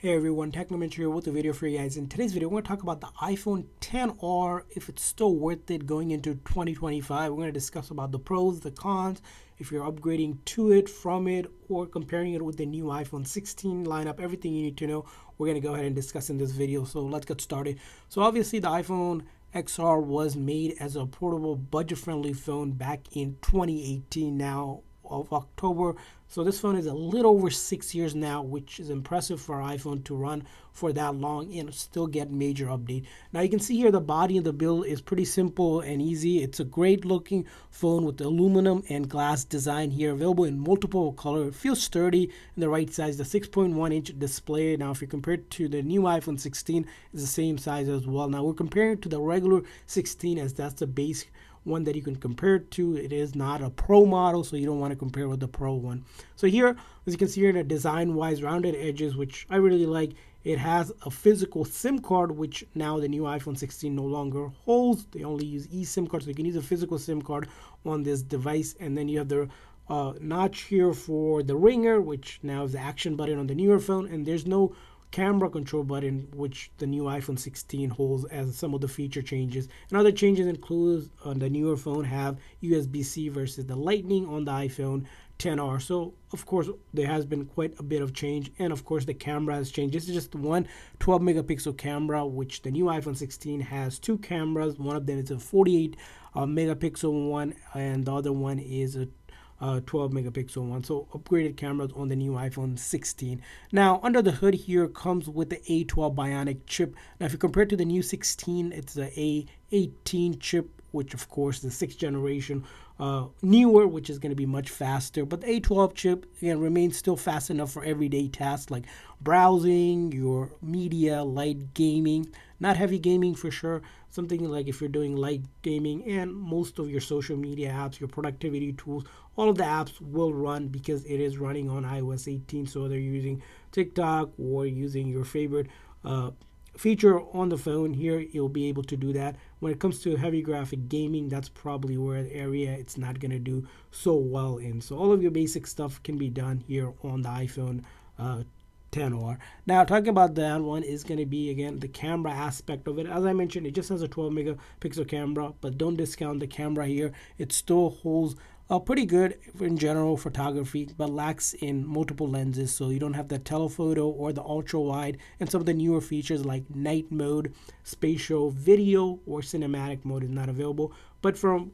Hey everyone, Technomentary here with a video for you guys. In today's video, we're going to talk about the iPhone XR, if it's still worth it going into 2025. We're going to discuss about the pros, the cons, if you're upgrading to it, from it, or comparing it with the new iPhone 16 lineup, everything you need to know. We're going to go ahead and discuss in this video. So let's get started. So obviously the iPhone XR was made as a portable, budget-friendly phone back in 2018 now of October. So this phone is a little over 6 years now, which is impressive for an iPhone to run for that long and still get major update. Now you can see here the body of the build is pretty simple and easy. It's a great looking phone with the aluminum and glass design here, available in multiple color. It feels sturdy in the right size. The 6.1-inch display, now if you compare it to the new iPhone 16, is the same size as well. Now we're comparing it to the regular 16 as that's the base one that you can compare it to. It is not a pro model, so you don't want to compare with the pro one. So here, as you can see here, the design wise rounded edges, which I really like. It has a physical SIM card, which now the new iPhone 16 no longer holds. They only use eSIM card, so you can use a physical SIM card on this device. And then you have the notch here for the ringer, which now is the action button on the newer phone, and there's no camera control button, which the new iPhone 16 holds, as some of the feature changes. And other changes include on the newer phone have USB-C versus the Lightning on the iPhone XR. So of course there has been quite a bit of change, and of course the camera has changed. This is just one 12 megapixel camera, which the new iPhone 16 has two cameras. One of them is a 48 megapixel one, and the other one is a 12 megapixel one. So upgraded cameras on the new iPhone 16. Now under the hood here comes with the A12 Bionic chip. Now if you compare it to the new 16, it's the A18 chip, which of course the 6th generation newer, which is going to be much faster. But the A12 chip again remains still fast enough for everyday tasks like browsing, your media, light gaming. Not heavy gaming for sure. Something like if you're doing light gaming and most of your social media apps, your productivity tools, all of the apps will run because it is running on iOS 18. So they're using TikTok or using your favorite feature on the phone here, you'll be able to do that. When it comes to heavy graphic gaming, that's probably where the area it's not going to do so well in. So all of your basic stuff can be done here on the iPhone XR. Now talking about that one is going to be again the camera aspect of it. As I mentioned, it just has a 12 megapixel camera, but don't discount the camera here. It still holds pretty good in general photography, but lacks in multiple lenses, so you don't have the telephoto or the ultra wide and some of the newer features like night mode, spatial video, or cinematic mode is not available. But from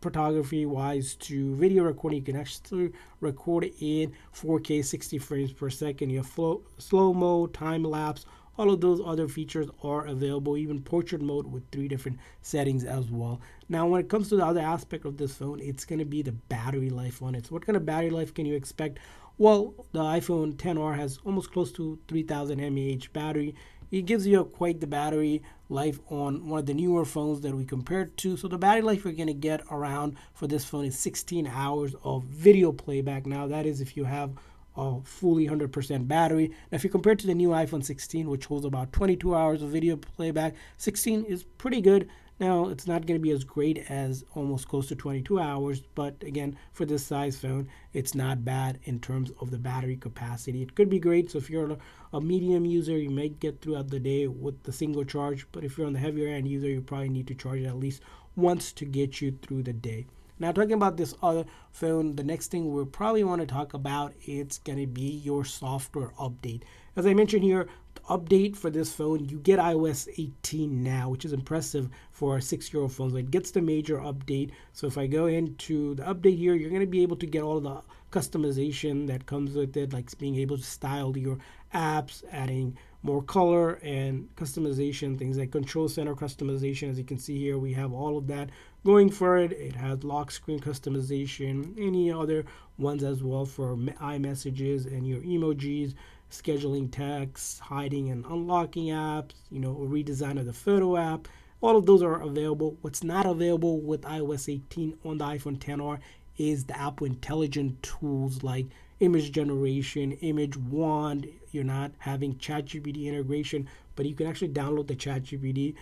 photography wise to video recording, you can actually record in 4K 60 frames per second. You have slow mo, time lapse. All of those other features are available, even portrait mode with 3 different settings as well. Now, when it comes to the other aspect of this phone, it's going to be the battery life on it. So what kind of battery life can you expect? Well, the iPhone XR has almost close to 3000 mAh battery. It gives you quite the battery life on one of the newer phones that we compared to. So the battery life you're going to get around for this phone is 16 hours of video playback. Now, that is if you have a fully 100% battery. Now, if you compare it to the new iPhone 16, which holds about 22 hours of video playback, 16 is pretty good. Now, it's not going to be as great as almost close to 22 hours, but again, for this size phone, it's not bad in terms of the battery capacity. It could be great, so if you're a medium user, you may get throughout the day with the single charge, but if you're on the heavier end user, you probably need to charge it at least once to get you through the day. Now, talking about this other phone, the next thing we'll probably want to talk about, it's going to be your software update. As I mentioned here, the update for this phone, you get iOS 18 now, which is impressive for a 6-year-old phone. So it gets the major update. So if I go into the update here, you're going to be able to get all the customization that comes with it, like being able to style your apps, adding more color and customization, things like control center customization. As you can see here, we have all of that going for it. It has lock screen customization, any other ones as well for iMessages and your emojis, scheduling texts, hiding and unlocking apps, a redesign of the photo app. All of those are available. What's not available with iOS 18 on the iPhone XR is the Apple Intelligent tools like image generation, image wand. You're not having ChatGPT integration, but you can actually download the ChatGPT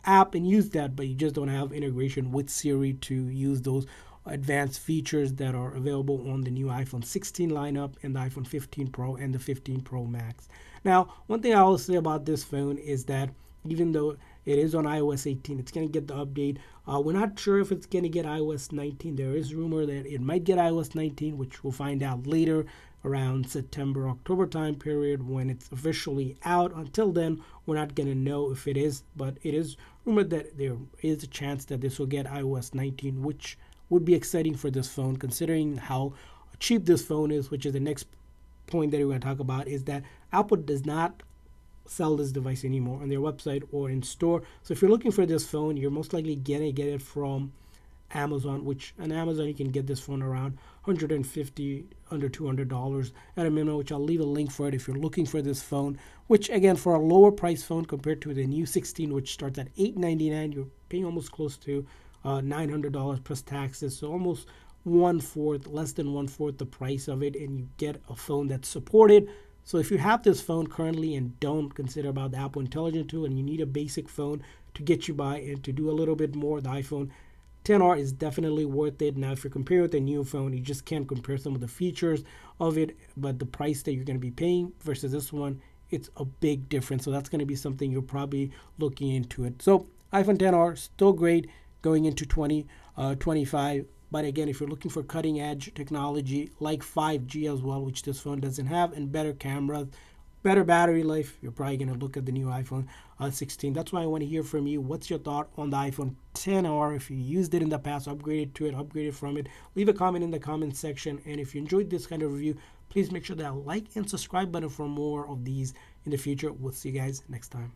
app and use that, but you just don't have integration with Siri to use those advanced features that are available on the new iPhone 16 lineup and the iPhone 15 Pro and the 15 Pro Max. Now, one thing I will say about this phone is that even though it is on iOS 18, it's going to get the update. We're not sure if it's going to get iOS 19. There is rumor that it might get iOS 19, which we'll find out later around September, October time period when it's officially out. Until then, we're not going to know if it is, but it is rumored that there is a chance that this will get iOS 19, which would be exciting for this phone considering how cheap this phone is, which is the next point that we're going to talk about, is that Apple does not sell this device anymore on their website or in store. So if you're looking for this phone, you're most likely going to get it from Amazon, which on Amazon you can get this phone around $150 under $200 at a minimum, which I'll leave a link for it if you're looking for this phone, which again for a lower price phone compared to the new 16, which starts at $899, you're paying almost close to $900 plus taxes, so almost less than one fourth the price of it, and you get a phone that's supported. So if you have this phone currently and don't consider about the Apple Intelligent tool and you need a basic phone to get you by and to do a little bit more, the iPhone 10R is definitely worth it. Now, if you're comparing with a new phone, you just can't compare some of the features of it, but the price that you're going to be paying versus this one, it's a big difference. So that's going to be something you're probably looking into it. So iPhone 10R, still great going into 2025. But again, if you're looking for cutting edge technology like 5G as well, which this phone doesn't have, and better cameras, better battery life, you're probably going to look at the new iPhone 16. That's why I want to hear from you. What's your thought on the iPhone 10R? If you used it in the past, upgraded to it, upgraded from it, leave a comment in the comment section. And if you enjoyed this kind of review, please make sure that like and subscribe button for more of these in the future. We'll see you guys next time.